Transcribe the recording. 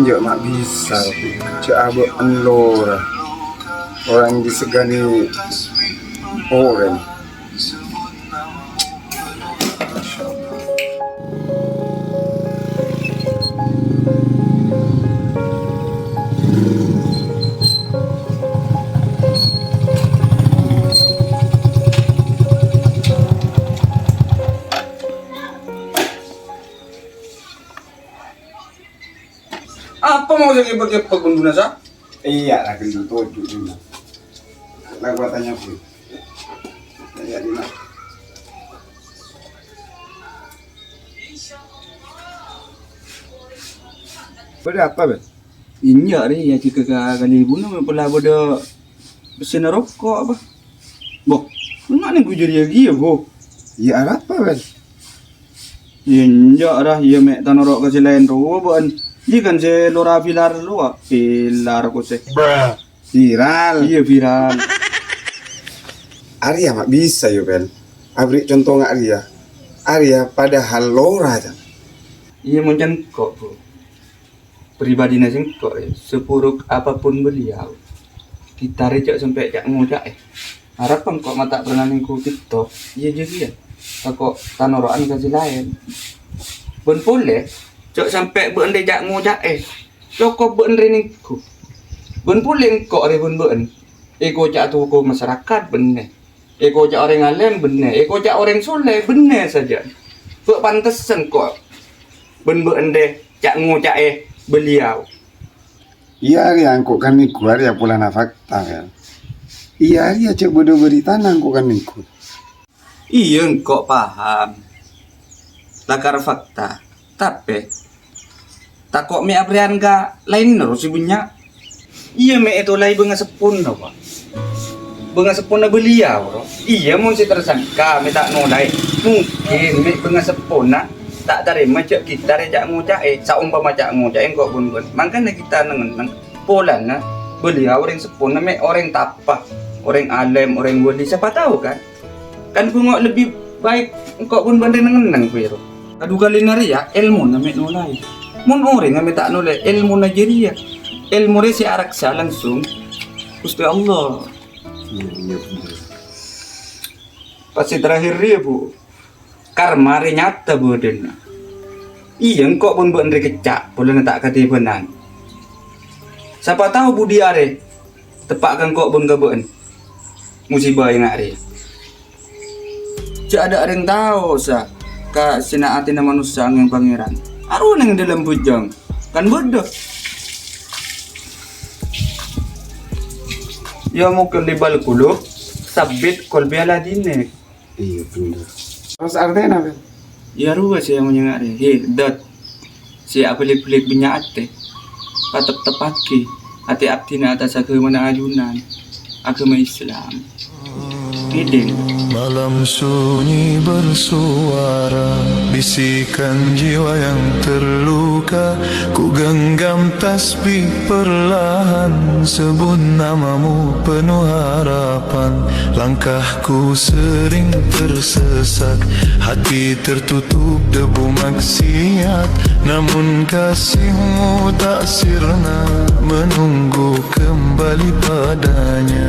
injak mak bisa cak abe enlora orang disegani orang. Apa mau jadi pakai pengguna sa? Iya lah gendut tujuh cuma. Lah gua tanya pun. Tanya di mana? Pada apa ben? Injak ni ya jika kali ibu nama pula bodoh besi rokok apa? Boh, nak ni gue jadi lagi ya boh. Iya apa ben? Injak dah ya mek tanah rok kasi lain roh ban. Di kan se lora pilar lu pilar ko se. Viral. Iya viral. Arya mak bisa yo ben. Abri contoh nggak Arya. Arya padahal lora aja. Iya macam kok bro. Pribadi nasi kok sepuruk apapun beliau. Kita rejak sampai jak ngojak harapan kok mata pernah ningku TikTok. Iya jadi ya. Kok tanoroan kasih lain. Ben boleh. Cok sampai ben jak ngojak Cok ben ningku. Ben boleh kok ben. Eko jak tu ko masyarakat bener. Eko jak orang alim bener. Eko jak orang soleh bener saja. Kok pantesan kok ben jak ngojak beliau. Iya Arya angkut kan niku Arya pula na fakta kan. Iya Arya cek bodoh berita angkut kan niku. Iya kok paham. Lakar fakta. Tapi tak kok me aprian ka lain terus ibunya. Iya me itu lain benga sepun no pak. Benga sepun na beliau bro. Iya mau si tersangka me tak nolai. Mungkin me benga sepun na tak terima cek kita rejak ngucak saumpama cak ngucak kok bun. Makanya kita neng pola na beliau orang sepun na me orang tapah, orang alim, orang wali siapa tahu kan? Kan bungok lebih baik kok pun banding neng pero. Aduh kali nari ya ilmu na me nolai. Mun orang na me tak nolai ilmu Nigeria. Ilmu re si araksa langsung. Gusti Allah. Iya bener. Pasti terakhir dia bu. Karma re nyata boden. Iya kok pun buat kecak, boleh tak kata benan. Siapa tahu budi are tepakkan kok pun gaben. Musibah yang are. Cak ada yang tahu sa ka sinaati na manusia ang pangeran. Aron yang dalam bujang kan bodoh. Ya mungkin libal kulo sabit kol biala dinek. Iya bener. Terus artinya apa? Ya ruas yang menyengari. Dat siya pelik-pelik binyaat patap-tapaki ati akti na atas agama ajunan agama Islam. Hiding. Malam sunyi bersuara, bisikan jiwa yang terluka. Ku genggam tasbih perlahan, sebut namamu penuh harapan. Langkahku sering tersesat, hati tertutup debu maksiat. Namun kasihmu tak sirna, menunggu kembali padanya.